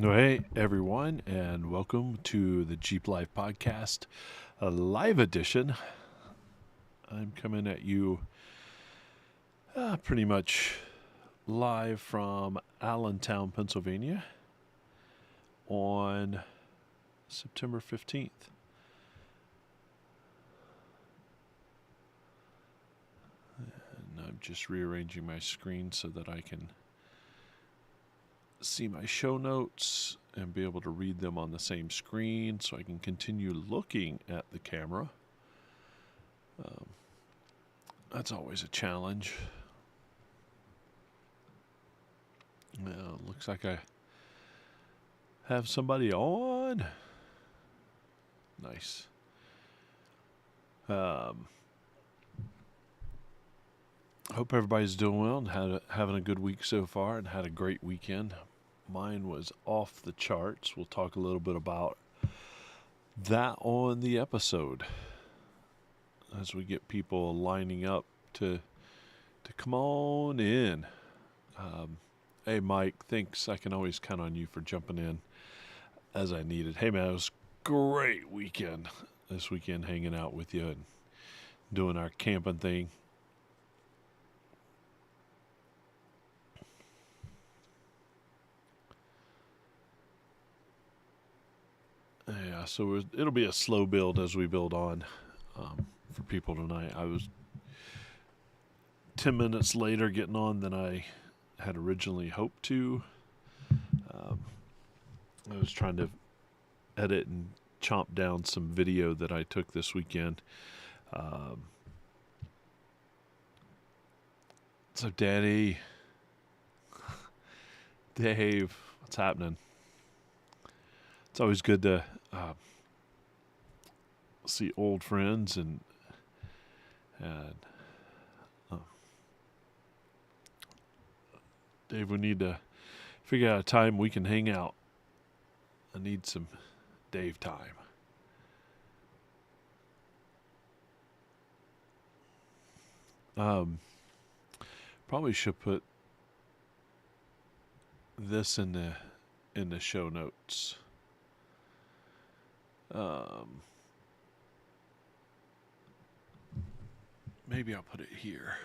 Hey, everyone, and welcome to the Jeep Life Podcast, a live edition. I'm coming at you pretty much live from Allentown, Pennsylvania on September 15th. And I'm just rearranging my screen so that I can see my show notes and be able to read them on the same screen so I can continue looking at the camera. That's always a challenge. Looks like I have somebody on. Nice. Hope everybody's doing well and having a good week so far and had a great weekend. Mine was off the charts. We'll talk a little bit about that on the episode as we get people lining up to come on in. Hey, Mike, thanks. I can always count on you for jumping in as I needed. Hey, man, it was a great weekend this weekend hanging out with you and doing our camping thing. Yeah, so it'll be a slow build as we build on for people tonight. I was 10 minutes later getting on than I had originally hoped to. I was trying to edit and chomp down some video that I took this weekend. So, Danny, Dave, what's happening? It's always good to see old friends and Dave, we need to figure out a time we can hang out. I need some Dave time. Probably should put this in the show notes. Maybe I'll put it here.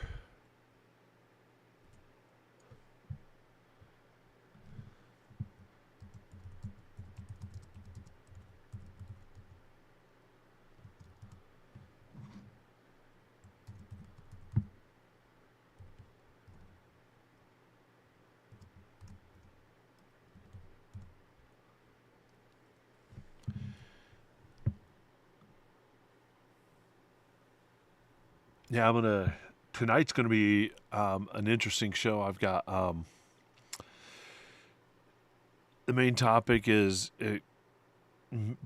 Yeah, tonight's gonna be an interesting show. I've got the main topic is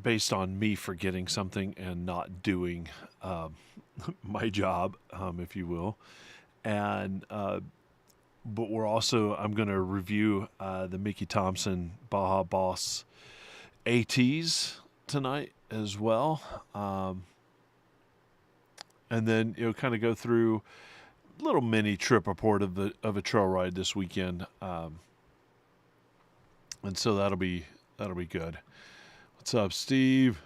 based on me forgetting something and not doing my job, if you will, and but I'm going to review the Mickey Thompson Baja Boss ATs tonight as well, and then kind of go through a little mini trip report of a trail ride this weekend, and so that'll be good. What's up, Steve?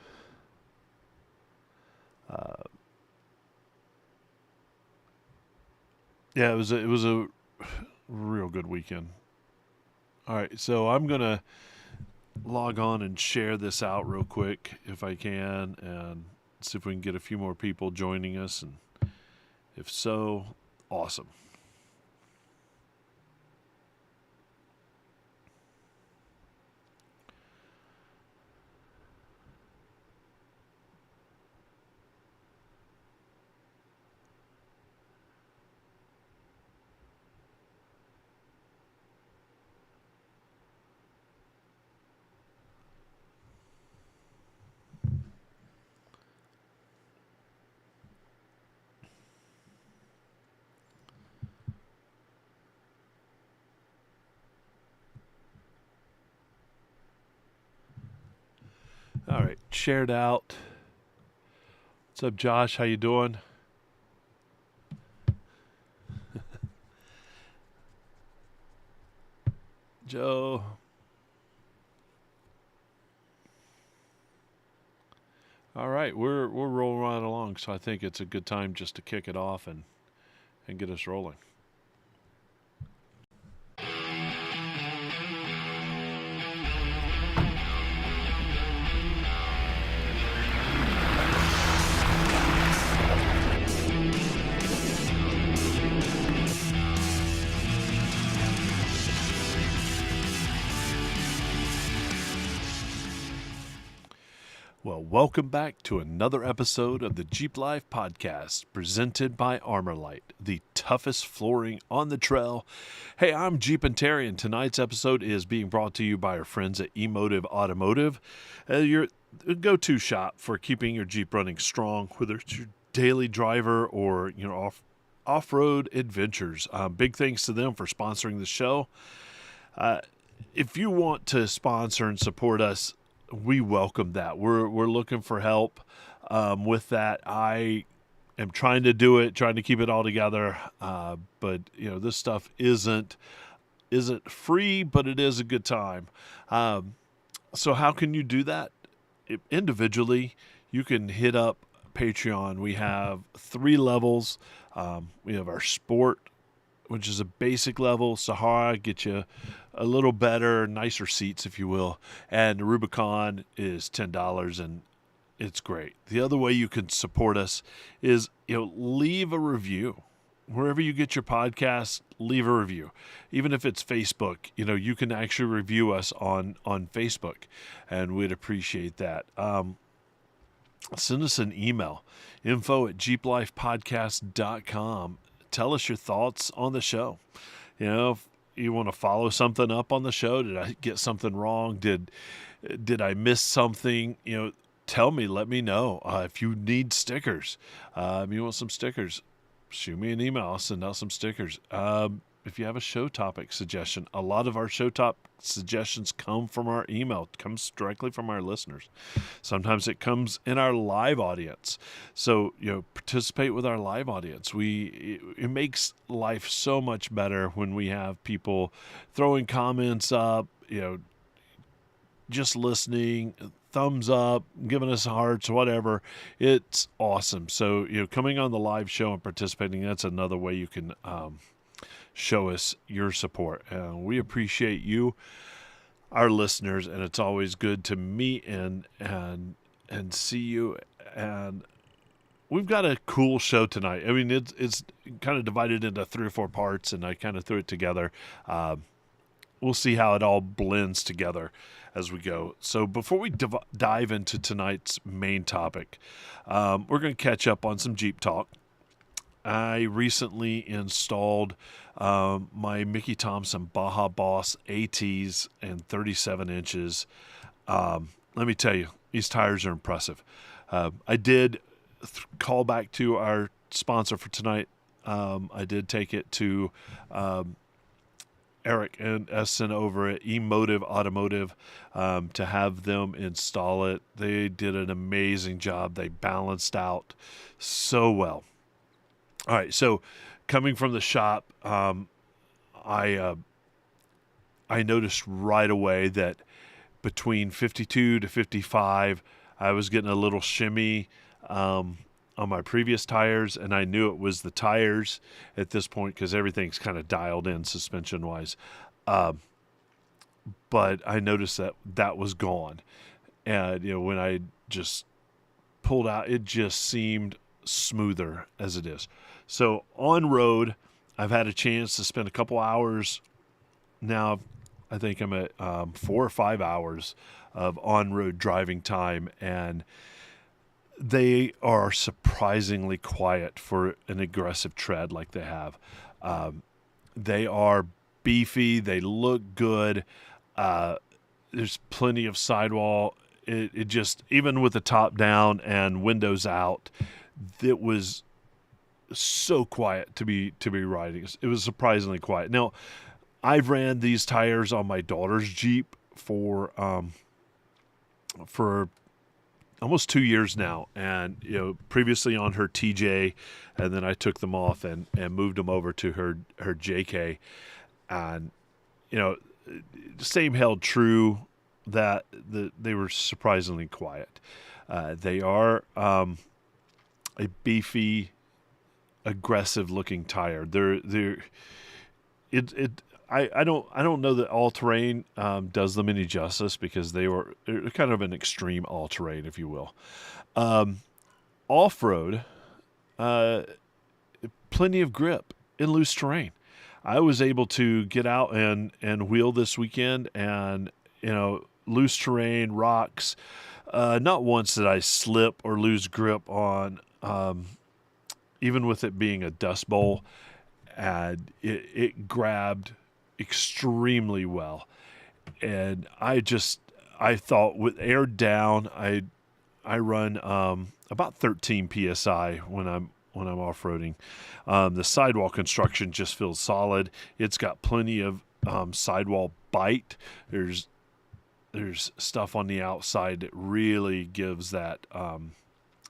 Yeah, it was a real good weekend. All right, so I'm gonna log on and share this out real quick if I can, and see if we can get a few more people joining us, and if so, awesome. All right, shared out. What's up, Josh? How you doing? Joe. All right, we're rolling right along, so I think it's a good time just to kick it off and get us rolling. Well, welcome back to another episode of the Jeep Life Podcast, presented by ArmorLite, the toughest flooring on the trail. Hey, I'm Jeep and Terry, and tonight's episode is being brought to you by our friends at Emotive Automotive, your go-to shop for keeping your Jeep running strong, whether it's your daily driver or off-road adventures. Big thanks to them for sponsoring the show. If you want to sponsor and support us, we welcome that. We're looking for help with that. I am trying to do it, trying to keep it all together. But this stuff isn't free, but it is a good time. So how can you do that? Individually, you can hit up Patreon. We have 3 levels. We have our sport, which is a basic level. Sahara get you a little better, nicer seats, if you will. And Rubicon is $10, and it's great. The other way you can support us is, leave a review. Wherever you get your podcast, leave a review. Even if it's Facebook, you can actually review us on Facebook, and we'd appreciate that. Send us an email, info@jeeplifepodcast.com. Tell us your thoughts on the show. If you want to follow something up on the show, did I get something wrong? Did I miss something? Tell me, let me know. If you need stickers, you want some stickers, shoot me an email. I'll send out some stickers. If you have a show topic suggestion, a lot of our show topic suggestions come from our email. It comes directly from our listeners. Sometimes it comes in our live audience. So, participate with our live audience. It makes life so much better when we have people throwing comments up, just listening, thumbs up, giving us hearts, whatever. It's awesome. So, coming on the live show and participating, that's another way you can show us your support. We appreciate you, our listeners, and it's always good to meet and see you. And we've got a cool show tonight. I mean, it's kind of divided into 3 or 4 parts, and I kind of threw it together. We'll see how it all blends together as we go. So before we dive into tonight's main topic, we're going to catch up on some Jeep talk. I recently installed my Mickey Thompson Baja Boss ATs and 37 inches. Let me tell you, these tires are impressive. I did call back to our sponsor for tonight. I did take it to Eric and Essen over at Emotive Automotive to have them install it. They did an amazing job. They balanced out so well. All right, so coming from the shop, I noticed right away that between 52 to 55, I was getting a little shimmy on my previous tires, and I knew it was the tires at this point because everything's kind of dialed in suspension-wise. But I noticed that was gone. And, when I just pulled out, it just seemed smoother as it is. So on road, I've had a chance to spend a couple hours. Now, I think I'm at 4 or 5 hours of on-road driving time, and they are surprisingly quiet for an aggressive tread like they have. They are beefy. They look good. There's plenty of sidewall. It just, even with the top down and windows out, it was so quiet to be riding. It was surprisingly quiet. Now, I've ran these tires on my daughter's Jeep for almost 2 years now, and previously on her TJ, and then I took them off and moved them over to her JK, and same held true that they were surprisingly quiet. They are a beefy, aggressive-looking tire. They're it. I don't know that all terrain does them any justice because they're kind of an extreme all terrain, if you will. Off road, uh, plenty of grip in loose terrain. I was able to get out and wheel this weekend, and loose terrain, rocks. Not once did I slip or lose grip on, even with it being a dust bowl, and it grabbed extremely well. And I thought with air down, I run about 13 psi when I'm off roading. The sidewall construction just feels solid. It's got plenty of sidewall bite. There's stuff on the outside that really gives that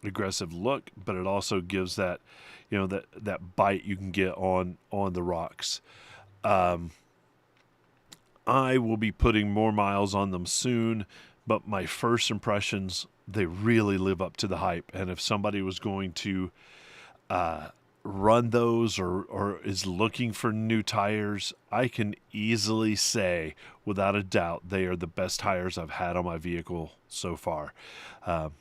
aggressive look, but it also gives that that bite you can get on the rocks. I will be putting more miles on them soon, but my first impressions, they really live up to the hype. And if somebody was going to run those or is looking for new tires, I can easily say without a doubt they are the best tires I've had on my vehicle so far. I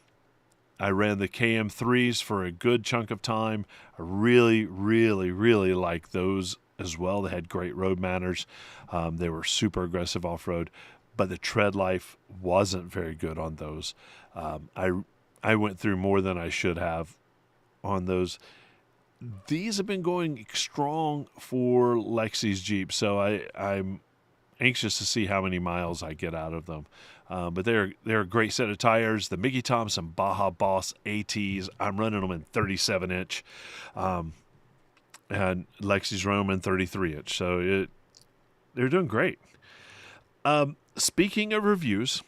ran the KM3s for a good chunk of time. I really, really, really like those as well. They had great road manners. They were super aggressive off-road, but the tread life wasn't very good on those. I went through more than I should have on those. These have been going strong for Lexi's Jeep, so I'm anxious to see how many miles I get out of them. But they're a great set of tires. The Mickey Thompson Baja Boss ATs, I'm running them in 37-inch. And Lexi's running them in 33-inch. So they're doing great. Speaking of reviews,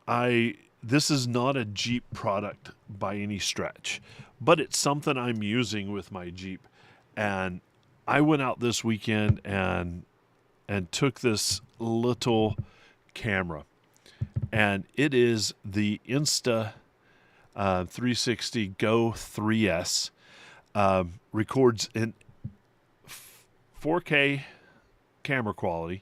this is not a Jeep product by any stretch, but it's something I'm using with my Jeep. And I went out this weekend and took this little camera, and it is the Insta 360 Go 3S. Records in 4K camera quality.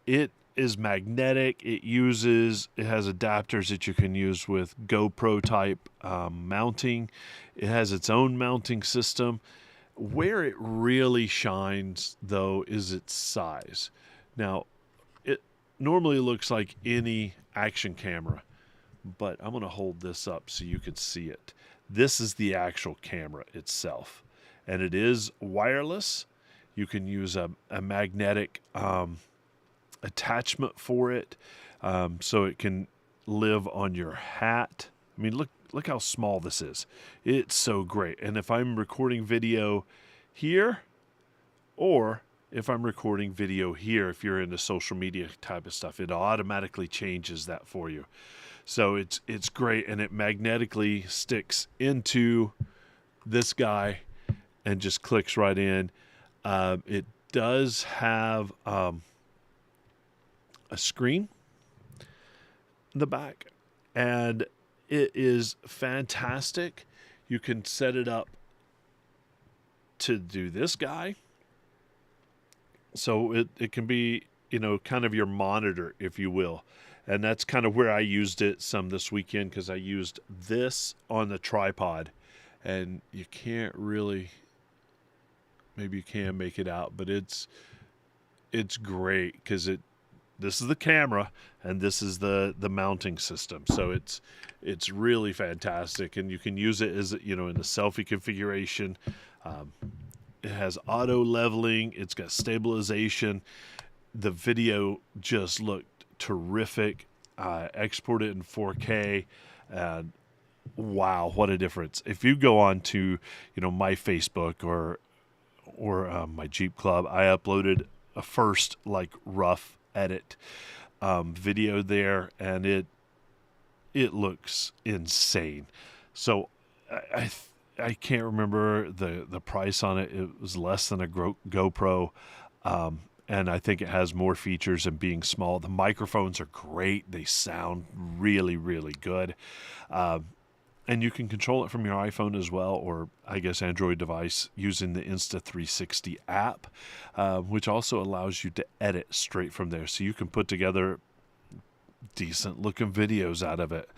It is magnetic. It has adapters that you can use with GoPro type mounting. It has its own mounting system. Where it really shines, though, is its size. Now, it normally looks like any action camera, but I'm going to hold this up so you can see it. This is the actual camera itself, and it is wireless. You can use a magnetic attachment for it, so it can live on your hat. I mean, look how small this is. It's so great. And if I'm recording video here, or if I'm recording video here, if you're into social media type of stuff, it automatically changes that for you. So it's great, and it magnetically sticks into this guy and just clicks right in. It does have a screen in the back, and it is fantastic. You can set it up to do this guy. So it can be, kind of your monitor, if you will. And that's kind of where I used it some this weekend, because I used this on the tripod. And you can't really, maybe you can make it out, but it's great because this is the camera and this is the mounting system. So it's really fantastic, and you can use it as, in the selfie configuration. It has auto leveling. It's got stabilization. The video just looked terrific. Export it in 4K, and wow, what a difference! If you go on to my Facebook or my Jeep Club, I uploaded a first rough edit video there, and it looks insane. So I can't remember the price on it. It was less than a GoPro. and I think it has more features than being small. The microphones are great. They sound really, really good. And you can control it from your iPhone as well, or I guess Android device, using the Insta360 app, which also allows you to edit straight from there. So you can put together decent looking videos out of it.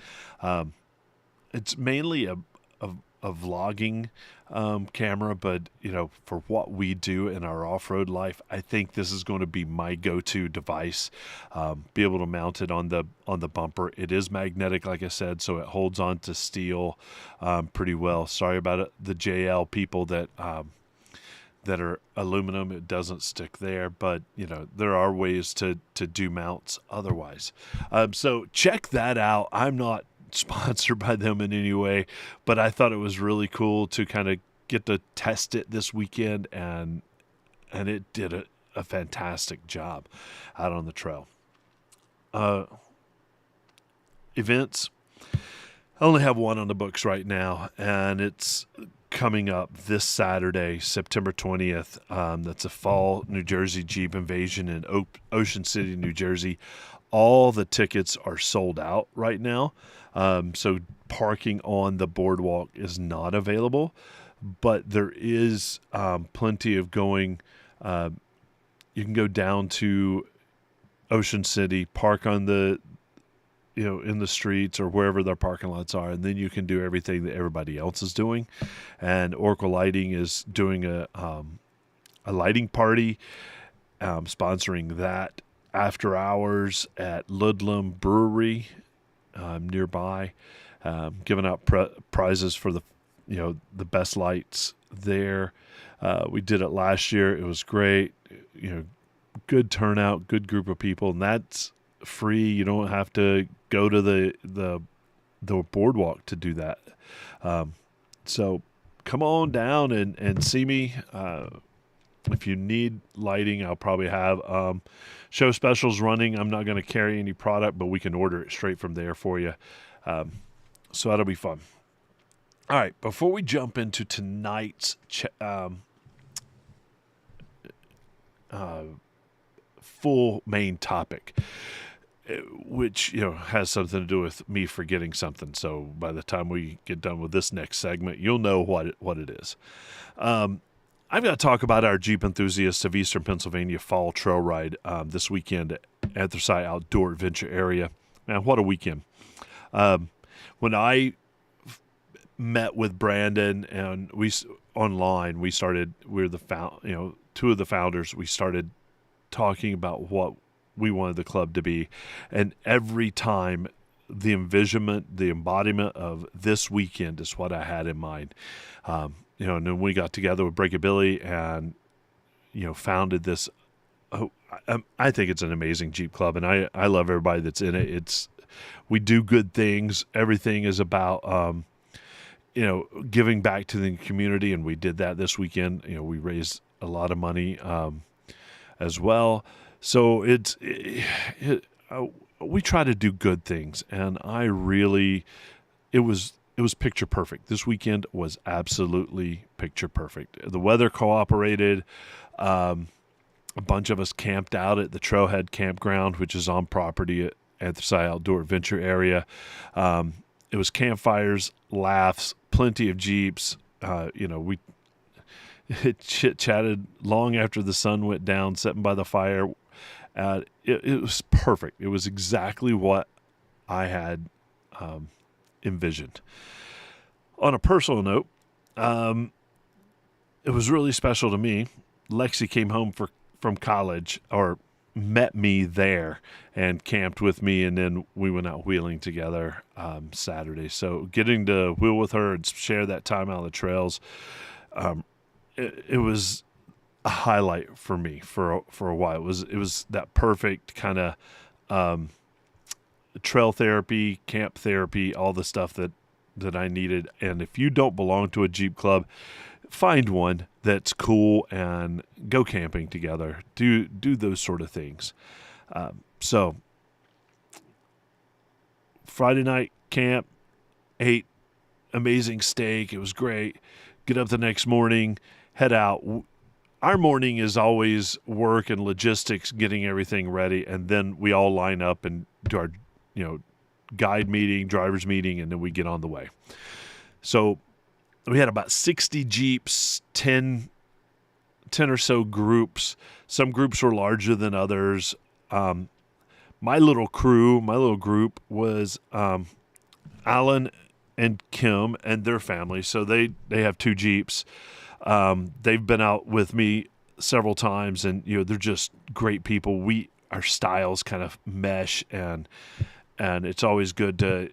It's mainly a vlogging camera, but for what we do in our off-road life, I think this is going to be my go-to device. Be able to mount it on the bumper. It is magnetic, like I said, so it holds on to steel pretty well. Sorry about it, the JL people that are aluminum. It doesn't stick there, but there are ways to do mounts otherwise. So check that out. I'm not sponsored by them in any way, but I thought it was really cool to kind of get to test it this weekend, and it did a fantastic job out on the trail. Events, I only have one on the books right now, and it's coming up this Saturday, September 20th. That's a fall New Jersey Jeep Invasion in Ocean City, New Jersey. All the tickets are sold out right now. So parking on the boardwalk is not available, but there is plenty of going. You can go down to Ocean City, park on the, in the streets or wherever their parking lots are, and then you can do everything that everybody else is doing. And Oracle Lighting is doing a lighting party, sponsoring that after hours at Ludlam Brewery nearby, giving out prizes for the best lights there. We did it last year. It was great. Good turnout, good group of people, and that's free. You don't have to go to the boardwalk to do that. So come on down and see me. If you need lighting, I'll probably have show specials running. I'm not going to carry any product, but we can order it straight from there for you. So that'll be fun. All right, before we jump into tonight's full main topic, which has something to do with me forgetting something. So by the time we get done with this next segment, you'll know what it is. I've got to talk about our Jeep Enthusiasts of Eastern Pennsylvania fall trail ride this weekend at Anthracite Outdoor Adventure Area. Man, what a weekend! When I met with Brandon and we online, we're the two of the founders. We started talking about what we wanted the club to be, and every time the embodiment of this weekend is what I had in mind. And then we got together with Breakabilly and founded this. I think it's an amazing Jeep club, and I love everybody that's in it. We do good things. Everything is about giving back to the community, and we did that this weekend. We raised a lot of money as well. So we try to do good things, and it was picture perfect. This weekend was absolutely picture perfect. The weather cooperated. A bunch of us camped out at the Trailhead Campground, which is on property at Anthracite Outdoor Adventure Area. It was campfires, laughs, plenty of Jeeps. We chit-chatted long after the sun went down, sitting by the fire. It was perfect. It was exactly what I had envisioned. On a personal note, it was really special to me. Lexi came home from college, or met me there and camped with me, and then we went out wheeling together Saturday. So getting to wheel with her and share that time out on the trails, it was a highlight for me for a while. It was that perfect kind of trail therapy, camp therapy, all the stuff that I needed. And if you don't belong to a Jeep club, find one that's cool and go camping together. Do those sort of things. So Friday night camp, ate amazing steak. It was great. Get up the next morning, head out. our morning is always work and logistics, getting everything ready, and then we all line up and do our, guide meeting, driver's meeting, and then we get on the way. So we had about 60 Jeeps, 10 or so groups. Some groups were larger than others. My little group was Alan and Kim and their family. So they have 2 Jeeps. They've been out with me several times, and they're just great people. Our styles kind of mesh, and it's always good to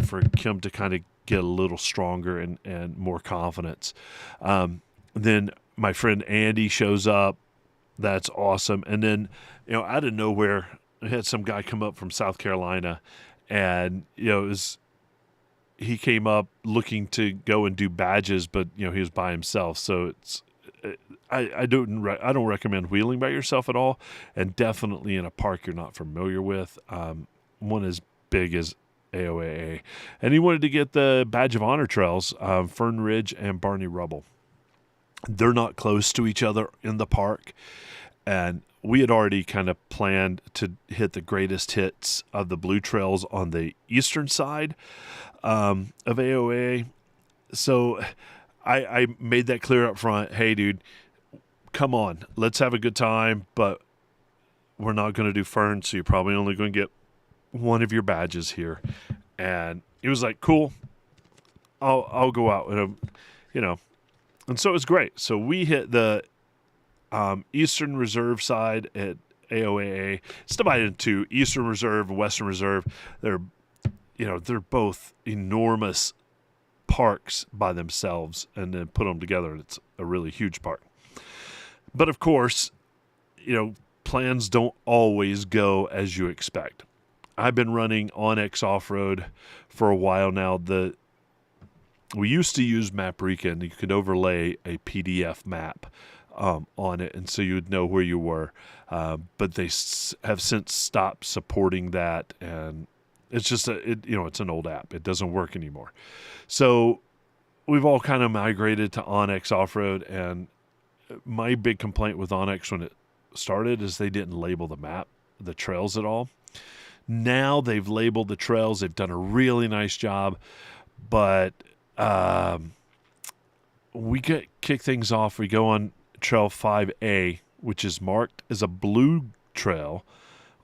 for Kim to kind of get a little stronger and more confidence. Then my friend Andy shows up. That's awesome. And then out of nowhere, I had some guy come up from South Carolina, and he came up looking to go and do badges, but he was by himself. So I don't recommend wheeling by yourself at all, and definitely in a park you're not familiar with. One as big as AOAA, and he wanted to get the Badge of Honor trails, Fern Ridge and Barney Rubble. They're not close to each other in the park, and we had already kind of planned to hit the greatest hits of the blue trails on the eastern side of AOA. So I made that clear up front. Hey, dude, come on, let's have a good time, but we're not going to do Fern, so you're probably only going to get one of your badges here. And he was like, cool, I'll go out with him, and so it was great. So we hit the Eastern Reserve side at AOAA. It's divided into Eastern Reserve and Western Reserve. They're both enormous parks by themselves, and then put them together, and it's a really huge park. But of course, plans don't always go as you expect. I've been running onX Off-Road for a while now. We used to use Maprika, and you could overlay a PDF map on it, and so you would know where you were. But they have since stopped supporting that, and it's just it's an old app. It doesn't work anymore. So we've all kind of migrated to onX Off-Road, and my big complaint with onX when it started is they didn't label the trails at all. Now they've labeled the trails. They've done a really nice job, but we kick things off. We go on Trail 5A, which is marked as a blue trail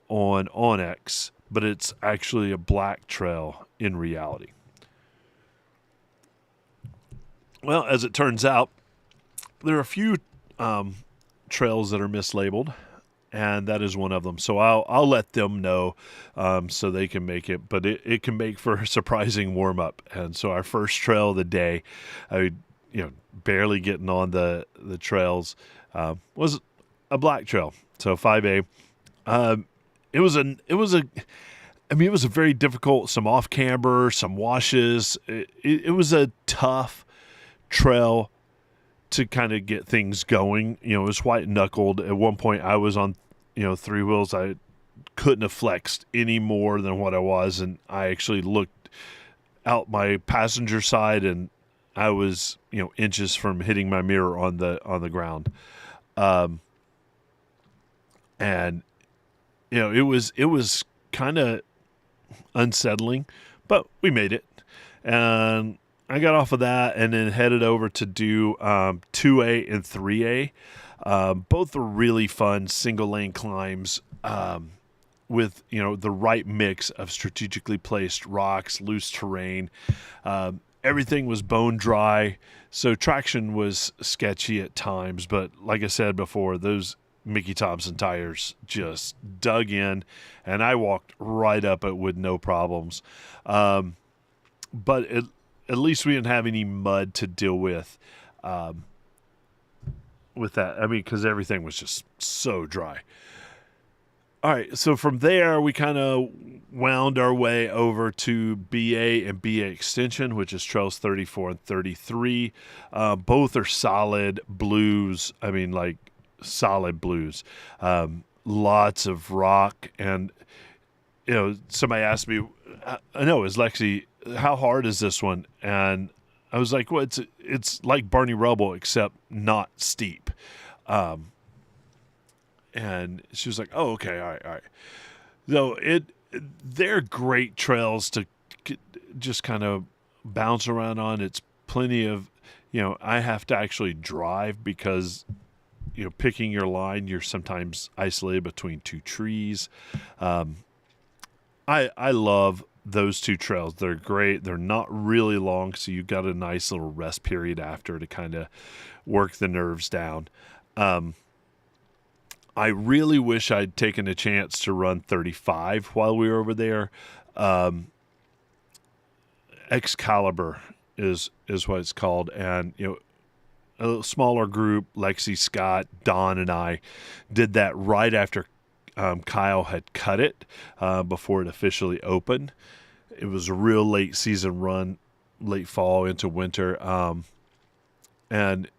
on onX, but it's actually a black trail in reality. Well, as it turns out, there are a few trails that are mislabeled, and that is one of them. So I'll let them know so they can make it, but it can make for a surprising warm-up. And so our first trail of the day, barely getting on the trails, was a black trail. So 5A. It was a very difficult, some off camber, some washes. It was a tough trail to kind of get things going. It was white knuckled. At one point I was on, 3 wheels. I couldn't have flexed any more than what I was. And I actually looked out my passenger side, and I was, inches from hitting my mirror on the ground. And it was kind of unsettling, but we made it. And I got off of that and then headed over to do 2A and 3A. Both are really fun single lane climbs with the right mix of strategically placed rocks, loose terrain. Everything was bone dry, so traction was sketchy at times. But like I said before, those Mickey Thompson tires just dug in, and I walked right up it with no problems. But at least we didn't have any mud to deal with that. Because everything was just so dry. All right, so from there, we kind of wound our way over to BA and BA Extension, which is Trails 34 and 33. Both are solid blues. Solid blues. Lots of rock. And, somebody asked me, I know, is Lexi, how hard is this one? And I was like, well, it's like Barney Rubble, except not steep. And she was like, "Oh, okay, all right." So they're great trails to just kind of bounce around on. It's plenty of, I have to actually drive because picking your line, you're sometimes isolated between two trees. Um, I love those two trails. They're great. They're not really long, so you've got a nice little rest period after to kind of work the nerves down. Um, I really wish I'd taken a chance to run 35 while we were over there. Um, Excalibur is what it's called, and a smaller group, Lexi, Scott, Don, and I did that right after Kyle had cut it before it officially opened. It was a real late season run, late fall into winter, and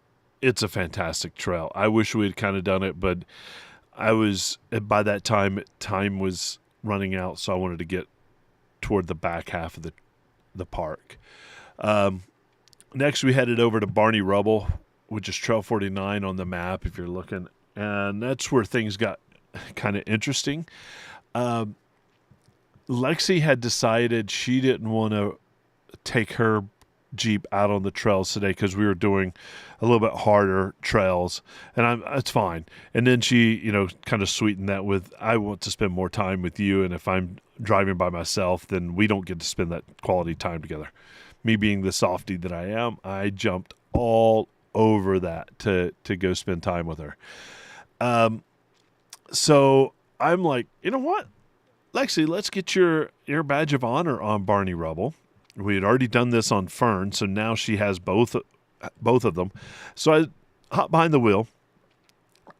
it's a fantastic trail. I wish we had kind of done it, but I was by that time was running out, so I wanted to get toward the back half of the park. Next, we headed over to Barney Rubble, which is Trail 49 on the map if you're looking, and that's where things got kind of interesting. Lexi had decided she didn't want to take her Jeep out on the trails today because we were doing a little bit harder trails, and it's fine. And then she, kind of sweetened that with, I want to spend more time with you, and if I'm driving by myself, then we don't get to spend that quality time together. Me being the softie that I am, I jumped all over that to go spend time with her. So I'm like, you know what, Lexi, let's get your badge of honor on Barney Rubble. We had already done this on Fern, so now she has both of them. So I hop behind the wheel.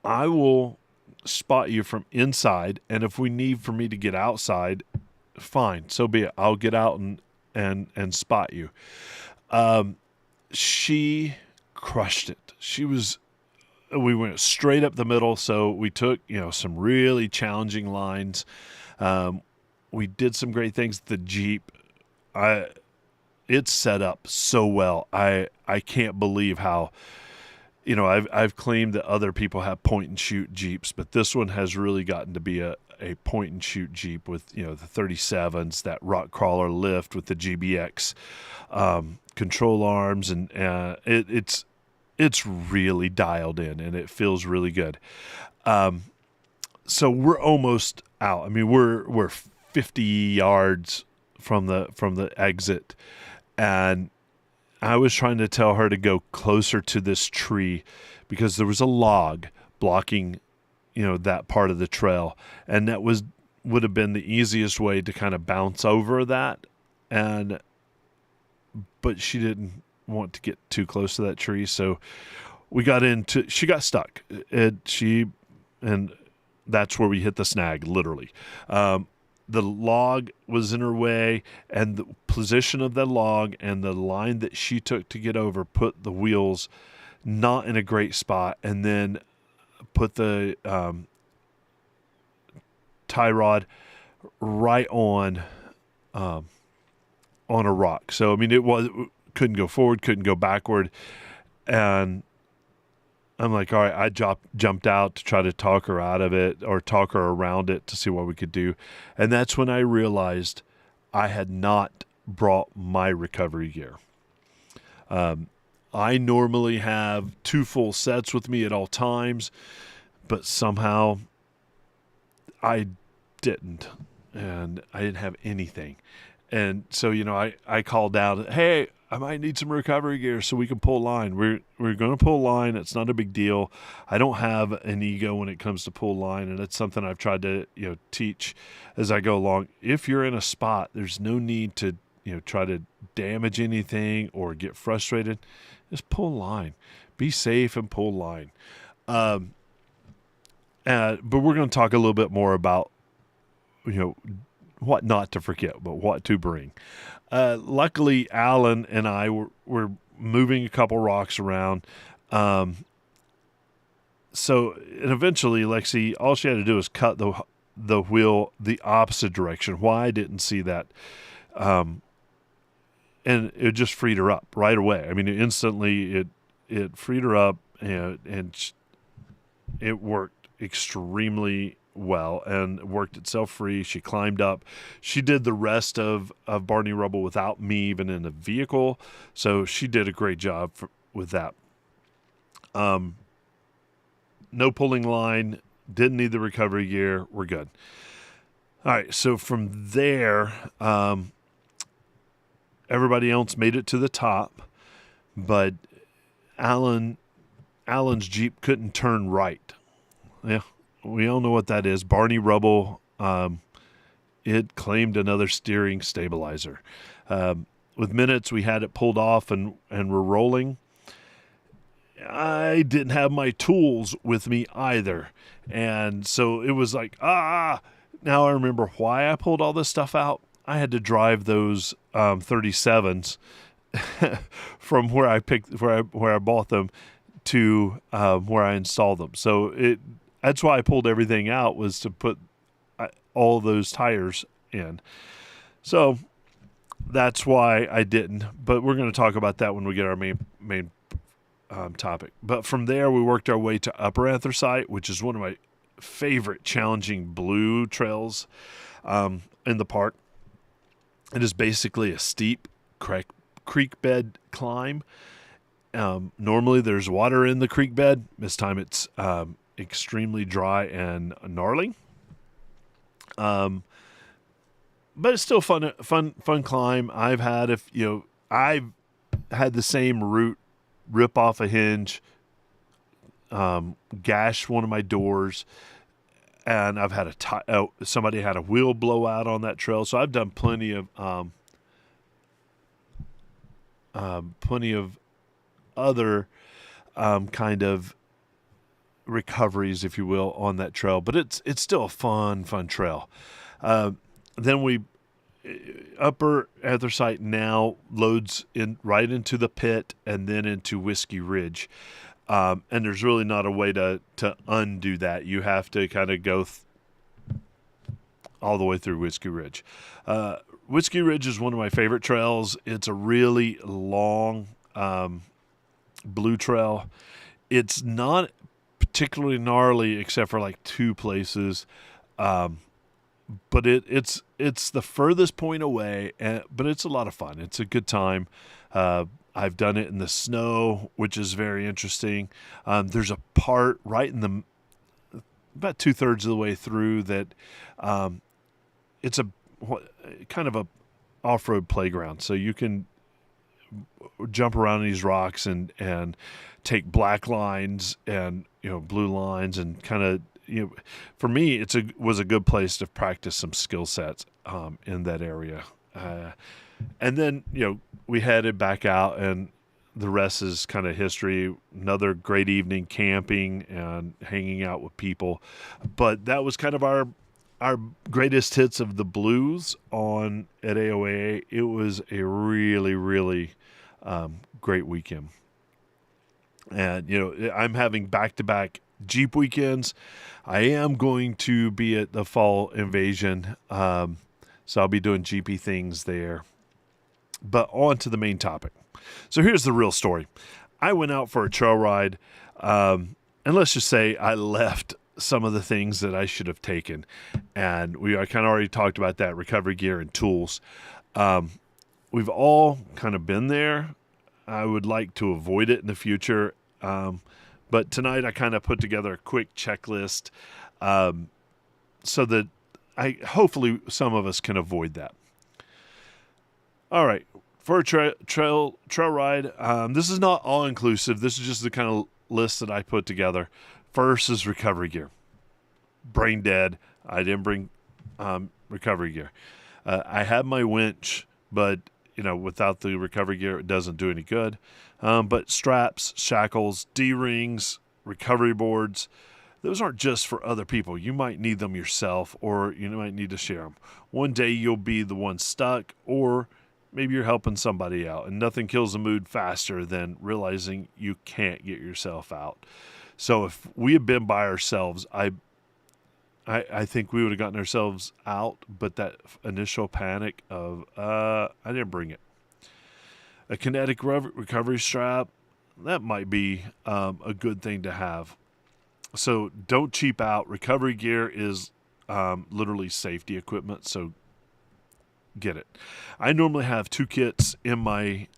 I will spot you from inside, and if we need for me to get outside, fine, so be it. I'll get out and spot you. She crushed it. We went straight up the middle, so we took, some really challenging lines. We did some great things. The Jeep, it's set up so well. I can't believe how, I've claimed that other people have point and shoot Jeeps, but this one has really gotten to be a point and shoot Jeep with, the 37s, that rock crawler lift with the GBX control arms, and it's really dialed in, and it feels really good. So we're almost out. I mean, we're 50 yards from the exit, and I was trying to tell her to go closer to this tree because there was a log blocking, that part of the trail, and that would have been the easiest way to kind of bounce over that, but she didn't want to get too close to that tree, so she got stuck. And that's where we hit the snag, literally. The log was in her way, and the position of the log and the line that she took to get over put the wheels not in a great spot, and then put the tie rod right on a rock. So, I mean, couldn't go forward, couldn't go backward, and I'm like, all right, I jumped out to try to talk her out of it or talk her around it to see what we could do. And that's when I realized I had not brought my recovery gear. I normally have 2 full sets with me at all times, but somehow I didn't, and I didn't have anything. And so, I called out, hey, I might need some recovery gear so we can pull line. We're going to pull line. It's not a big deal. I don't have an ego when it comes to pull line, and it's something I've tried to teach as I go along. If you're in a spot, there's no need to try to damage anything or get frustrated. Just pull line. Be safe and pull line. But we're going to talk a little bit more about what not to forget, but what to bring. Luckily, Alan and I were moving a couple rocks around. And eventually, Lexi, all she had to do was cut the wheel the opposite direction. Why I didn't see that. And it just freed her up right away. I mean, instantly it freed her up, and it worked extremely well and worked itself free. She climbed up. She did the rest of Barney Rubble without me even in the vehicle. So she did a great job with that. No pulling line. Didn't need the recovery gear. We're good. All right. So from there, everybody else made it to the top, but Alan's Jeep couldn't turn right. Yeah, we all know what that is. Barney Rubble, it claimed another steering stabilizer. With minutes, we had it pulled off and we're rolling. I didn't have my tools with me either. And so it was like, now I remember why I pulled all this stuff out. I had to drive those 37s from where I bought them to where I installed them. So that's why I pulled everything out, was to put all those tires in. So that's why I didn't. But we're going to talk about that when we get our main topic. But from there, we worked our way to Upper Anthracite, which is one of my favorite challenging blue trails in the park. It is basically a steep creek bed climb. Normally there's water in the creek bed. This time it's extremely dry and gnarly. But it's still fun climb. I've had the same route rip off a hinge, gash one of my doors, and I've had somebody had a wheel blow out on that trail. So I've done plenty of other kind of recoveries, if you will, on that trail. But it's still a fun trail. Then Upper Anthracite now loads in right into the pit and then into Whiskey Ridge. And there's really not a way to undo that. You have to kind of go all the way through Whiskey Ridge. Whiskey Ridge is one of my favorite trails. It's a really long blue trail. It's not particularly gnarly except for like two places. But it's the furthest point away, but it's a lot of fun. It's a good time. I've done it in the snow, which is very interesting. There's a part right in about 2/3 of the way through that it's a kind of a off-road playground. So you can jump around these rocks and take black lines and blue lines and kind of for me was a good place to practice some skill sets in that area. And then we headed back out, and the rest is kind of history. Another great evening camping and hanging out with people. But that was kind of our greatest hits of the blues at AOA. It was a really, really great weekend. And I'm having back-to-back Jeep weekends. I am going to be at the Fall Invasion, so I'll be doing Jeepy things there. But on to the main topic. So here's the real story. I went out for a trail ride, and let's just say I left some of the things that I should have taken. And I kind of already talked about that, recovery gear and tools. We've all kind of been there. I would like to avoid it in the future. But tonight I kind of put together a quick checklist so that hopefully some of us can avoid that. All right, for a trail ride, this is not all inclusive. This is just the kind of list that I put together. First is recovery gear. Brain dead. I didn't bring recovery gear. I have my winch, but without the recovery gear, it doesn't do any good. But straps, shackles, D-rings, recovery boards, those aren't just for other people. You might need them yourself, or you might need to share them. One day you'll be the one stuck, or maybe you're helping somebody out, and nothing kills the mood faster than realizing you can't get yourself out. So if we had been by ourselves, I think we would have gotten ourselves out, but that initial panic of, I didn't bring it. A kinetic recovery strap, that might be a good thing to have. So don't cheap out. Recovery gear is literally safety equipment. So get it. I normally have two kits in my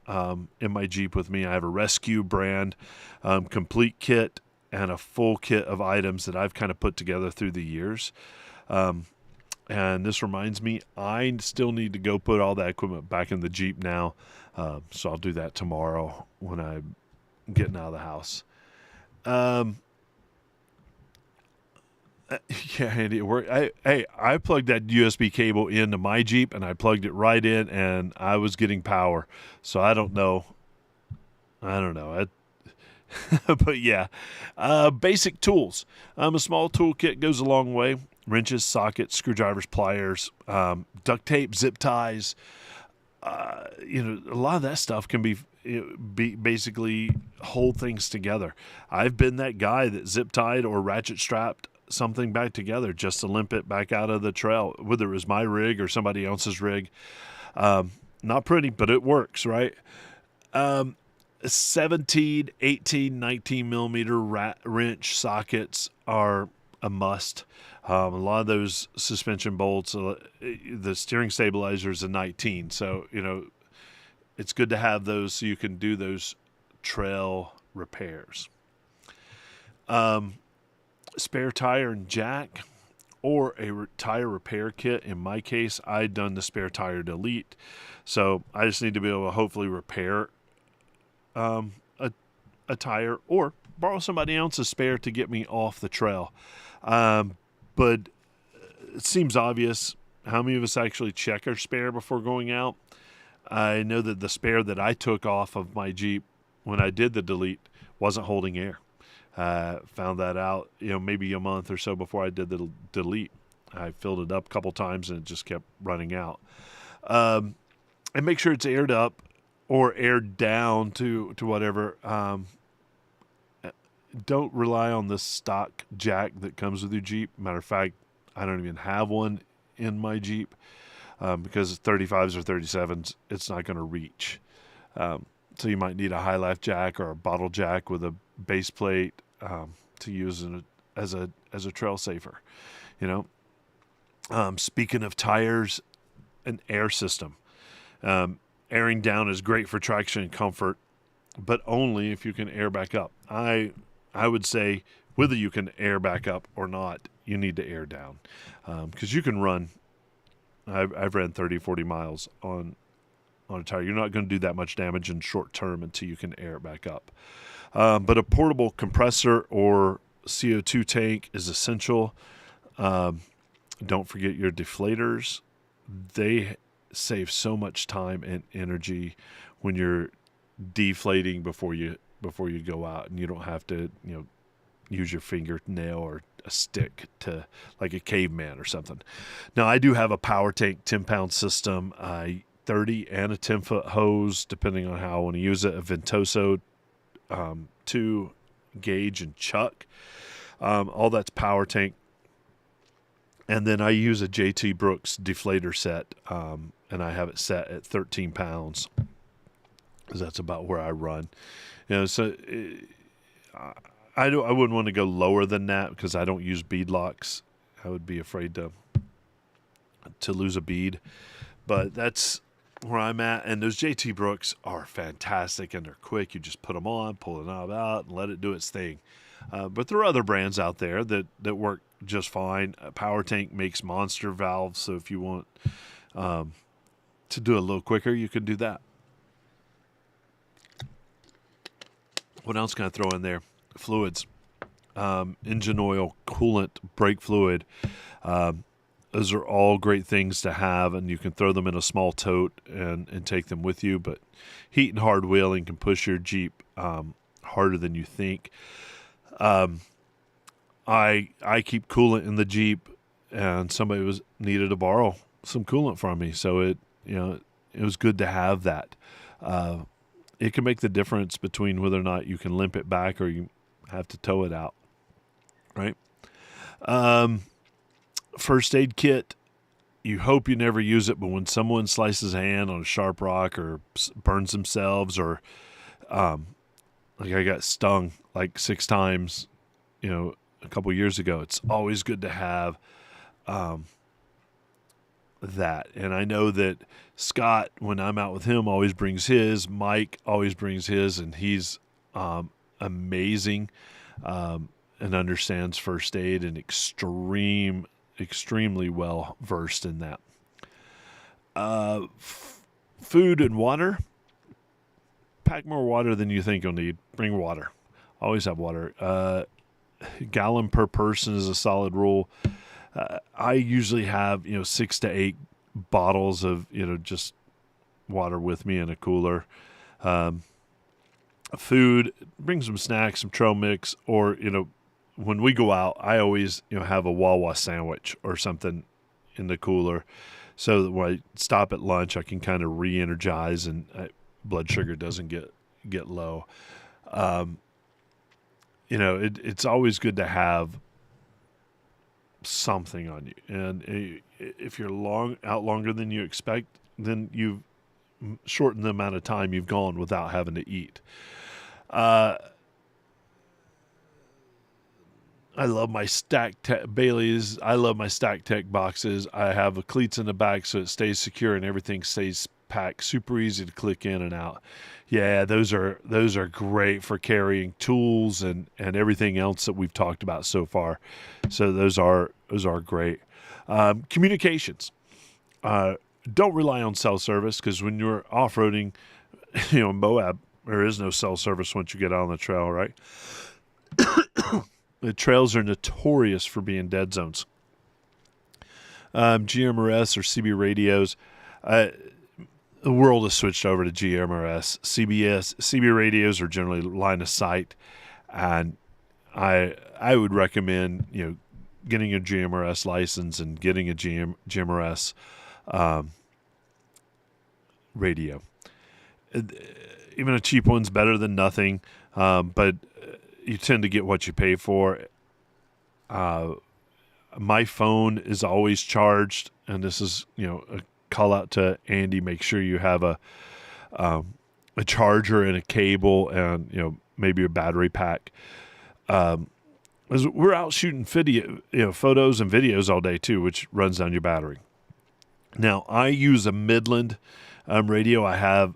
Jeep with me. I have a Rescue brand complete kit and a full kit of items that I've kind of put together through the years. Um, and this reminds me, I still need to go put all that equipment back in the Jeep now. So I'll do that tomorrow when I'm getting out of the house. Um, yeah, Andy, it worked. I plugged that USB cable into my Jeep and I plugged it right in, and I was getting power. So I don't know. I don't know. But yeah, basic tools. A small toolkit goes a long way. Wrenches, sockets, screwdrivers, pliers, duct tape, zip ties. A lot of that stuff can be basically hold things together. I've been that guy that zip tied or ratchet strapped something back together just to limp it back out of the trail, whether it was my rig or somebody else's rig. Not pretty, but it works, right? Um, 17, 18, 19 millimeter wrench sockets are a must. A lot of those suspension bolts, the steering stabilizer is a 19. So, it's good to have those so you can do those trail repairs. Spare tire and jack or a tire repair kit. In my case, I'd done the spare tire delete. So I just need to be able to hopefully repair um, a, a tire or borrow somebody else's spare to get me off the trail. But it seems obvious. How many of us actually check our spare before going out? I know that the spare that I took off of my Jeep when I did the delete wasn't holding air. Found that out, maybe a month or so before I did the delete. I filled it up a couple times and it just kept running out. And make sure it's aired up or aired down to whatever. Don't rely on the stock jack that comes with your Jeep. Matter of fact, I don't even have one in my Jeep because 35s or 37s, it's not going to reach. So you might need a high life jack or a bottle jack with a base plate to use as a trail safer. Speaking of tires, an air system. Airing down is great for traction and comfort, but only if you can air back up. I would say whether you can air back up or not, you need to air down because you can run. I've ran 30, 40 miles on a tire. You're not going to do that much damage in short term until you can air it back up. But a portable compressor or CO2 tank is essential. Don't forget your deflators. They save so much time and energy when you're deflating before you go out, and you don't have to use your fingernail or a stick to like a caveman or something. Now I do have a power tank 10-pound system, 30 and a 10-foot hose depending on how I want to use it, a Ventoso 2 gauge and chuck. All that's power tank. And then I use a JT Brooks deflator set, and I have it set at 13 pounds because that's about where I run. So I wouldn't want to go lower than that because I don't use bead locks. I would be afraid to lose a bead. But that's where I'm at. And those JT Brooks are fantastic and they're quick. You just put them on, pull the knob out, and let it do its thing. But there are other brands out there that work just fine. Power Tank makes monster valves, so if you want to do it a little quicker, you can do that. What else can I throw in there? Fluids, engine oil, coolant, brake fluid. Those are all great things to have, and you can throw them in a small tote and take them with you. But heat and hard wheeling can push your Jeep harder than you think. I keep coolant in the Jeep, and somebody needed to borrow some coolant from me, so it was good to have that. It can make the difference between whether or not you can limp it back or you have to tow it out, right? First aid kit. You hope you never use it, but when someone slices a hand on a sharp rock or burns themselves, or like I got stung like 6 times, a couple years ago. It's always good to have that. And I know that Scott, when I'm out with him, always brings his. Mike always brings his, and he's amazing and understands first aid and extremely well versed in that. Food and water. Pack more water than you think you'll need. Bring water. Always have water. Gallon per person is a solid rule. I usually have 6 to 8 bottles of just water with me in a cooler. Food, bring some snacks, some trail mix, or when we go out, I always have a Wawa sandwich or something in the cooler, so that when I stop at lunch, I can kind of re-energize and blood sugar doesn't get low. It's always good to have something on you, and if you're out longer than you expect, then you've shortened the amount of time you've gone without having to eat. I love my Bailey's. I love my Stack Tech boxes. I have cleats in the back so it stays secure and everything stays packed. Super easy to click in and out. Yeah, those are great for carrying tools and everything else that we've talked about so far. So those are great. Communications. Don't rely on cell service, because when you're off-roading, in Moab, there is no cell service once you get out on the trail, right? The trails are notorious for being dead zones. GMRS or CB radios. The world has switched over to GMRS. CB radios are generally line of sight, and I would recommend getting a GMRS license and getting a GMRS radio. Even a cheap one's better than nothing, but you tend to get what you pay for. My phone is always charged, and this is a call out to Andy. Make sure you have a charger and a cable, and maybe a battery pack. As we're out shooting photos and videos all day too, which runs down your battery. Now I use a Midland radio. I have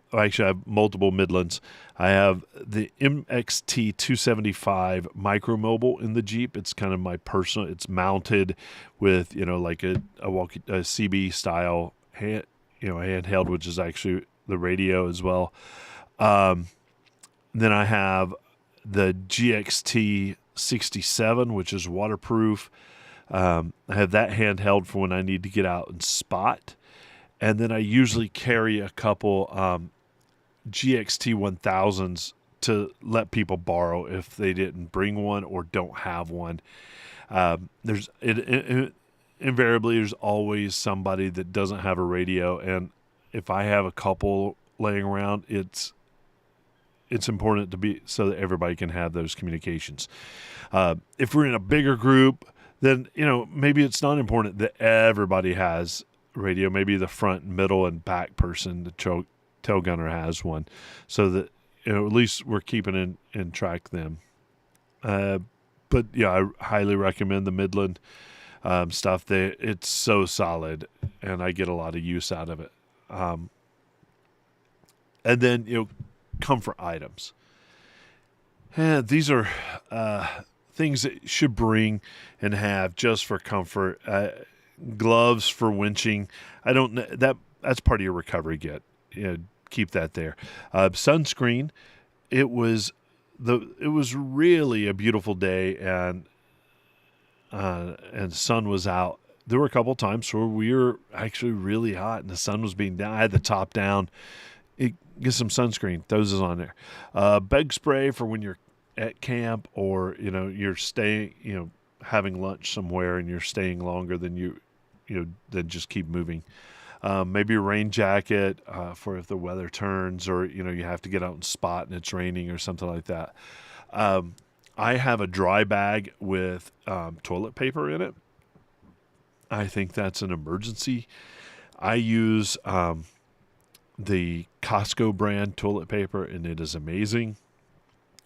multiple Midlands. I have the MXT 275 Micro Mobile in the Jeep. It's kind of my personal. It's mounted with like a CB style handheld, which is actually the radio as well. Then I have the GXT 67, which is waterproof. I have that handheld for when I need to get out and spot. And then I usually carry a couple GXT 1000s to let people borrow if they didn't bring one or don't have one. Invariably, there's always somebody that doesn't have a radio, and if I have a couple laying around, it's important to be so that everybody can have those communications. If we're in a bigger group, then maybe it's not important that everybody has radio. Maybe the front, middle, and back person, the tail gunner, has one, so that at least we're keeping in track them. But yeah, I highly recommend the Midland stuff. It's so solid, and I get a lot of use out of it. And then comfort items. These are things that you should bring and have just for comfort. Gloves for winching. I don't know, that's part of your recovery kit. Keep that there. Sunscreen. It was really a beautiful day, and the sun was out. There were a couple times where we were actually really hot and the sun was being down. I had the top down. Get some sunscreen. Those is on there. Bug spray for when you're at camp, or you're staying, having lunch somewhere and you're staying longer than then just keep moving. Maybe a rain jacket for if the weather turns, or you have to get out and spot and it's raining or something like that. I have a dry bag with toilet paper in it. I think that's an emergency. I use the Costco brand toilet paper, and it is amazing.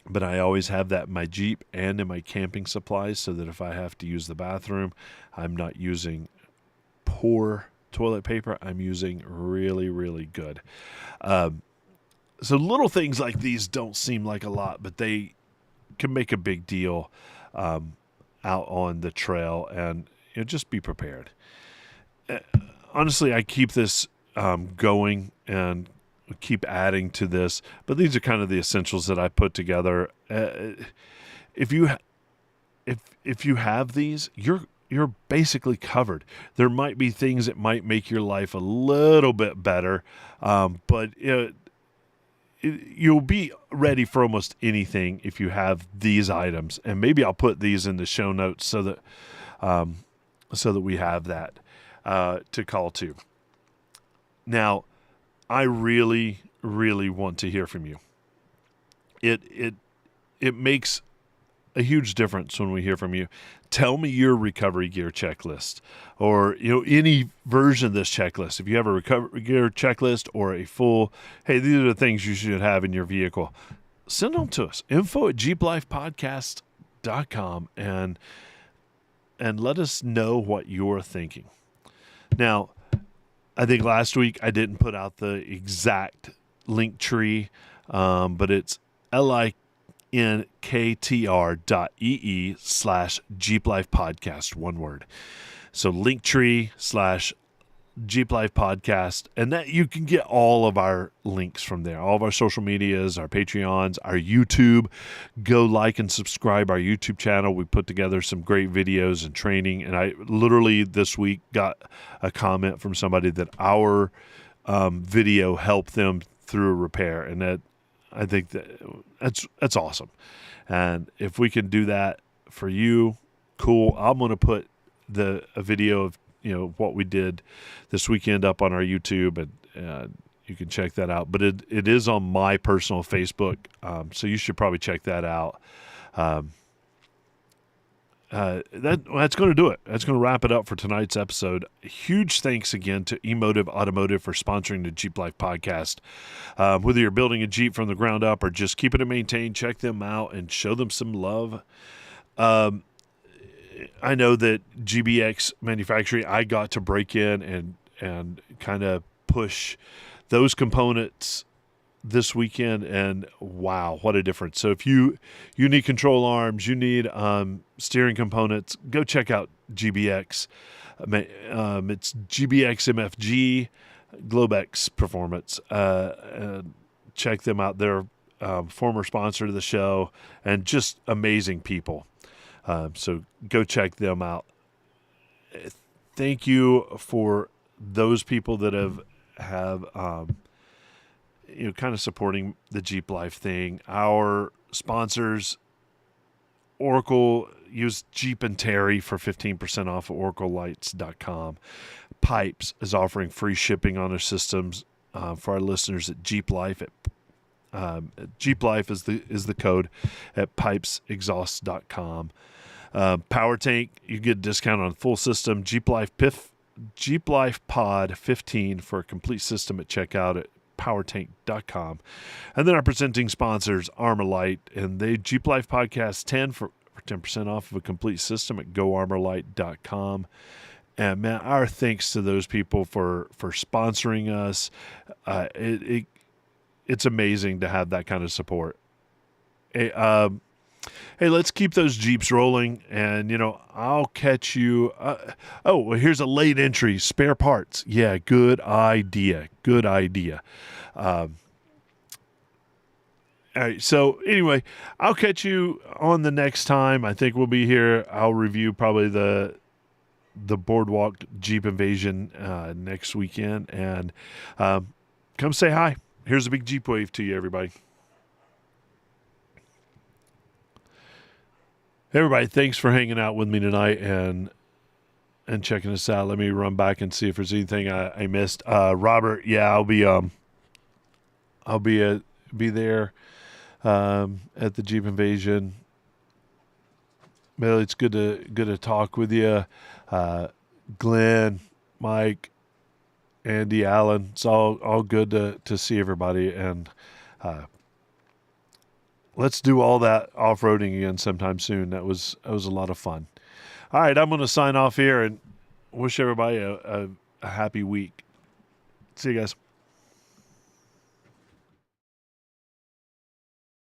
but I always have that in my Jeep and in my camping supplies so that if I have to use the bathroom, I'm not using poor toilet paper. I'm using really, really good. Um, so little things like these don't seem like a lot, but they can make a big deal um, out on the trail, and just be prepared. Uh, Honestly, I keep this going and keep adding to this, but these are kind of the essentials that I put together. If you if you have these, you're basically covered. There might be things that might make your life a little bit better, but you'll be ready for almost anything if you have these items. And maybe I'll put these in the show notes so that we have that to call to. Now, I really, really want to hear from you. It makes a huge difference when we hear from you. Tell me your recovery gear checklist, or any version of this checklist. If you have a recovery gear checklist or a full, hey, these are the things you should have in your vehicle, send them to us. info@jeeplifepodcast.com and let us know what you're thinking. Now, I think last week I didn't put out the exact link tree, but it's linkktr.ee/Jeep Life Podcast, one word. So linktree/Jeep Life Podcast, and that you can get all of our links from there, all of our social medias, our Patreons, our YouTube. Go like and subscribe our YouTube channel. We put together some great videos and training, and I literally this week got a comment from somebody that our video helped them through a repair, and that I think that's awesome. And if we can do that for you, cool. I'm going to put a video of what we did this weekend up on our YouTube, and you can check that out. But it is on my personal Facebook, so you should probably check that out. That's going to do it. That's going to wrap it up for tonight's episode. Huge thanks again to Emotive Automotive for sponsoring the Jeep Life Podcast. Whether you're building a Jeep from the ground up or just keeping it maintained, check them out and show them some love. I know that GBX Manufacturing, I got to break in and kind of push those components this weekend, and wow, what a difference. So if you need control arms, you need steering components, go check out GBX. It's GBX MFG, Globex Performance. Check them out. They're former sponsor to the show and just amazing people. So go check them out. Thank you for those people that have kind of supporting the Jeep Life thing. Our sponsors, Oracle, use Jeep and Terry for 15% off at oraclelights.com. Pipes is offering free shipping on their systems for our listeners at Jeep Life. Jeep Life is the code at pipesexhaust.com. Power Tank, you get a discount on full system. Jeep Life Pod 15 for a complete system at checkout at powertank.com. And then our presenting sponsors, Armorlight, and they Jeep Life Podcast 10 for 10% off of a complete system at goarmorlight.com. And man, our thanks to those people for sponsoring us. It's amazing to have that kind of support. Hey, let's keep those Jeeps rolling, and, I'll catch you. Well, here's a late entry, spare parts. Yeah, good idea. All right, so anyway, I'll catch you on the next time. I think we'll be here. I'll review probably the Boardwalk Jeep Invasion next weekend, and come say hi. Here's a big Jeep wave to you, everybody. Hey, everybody, thanks for hanging out with me tonight and checking us out. Let me run back and see if there's anything I missed. Robert, yeah, I'll be there at the Jeep Invasion. Billy, it's good to talk with you. Glenn, Mike, Andy, Allen, it's all good to see everybody, and let's do all that off-roading again sometime soon. That was a lot of fun. All right, I'm going to sign off here and wish everybody a happy week. See you guys.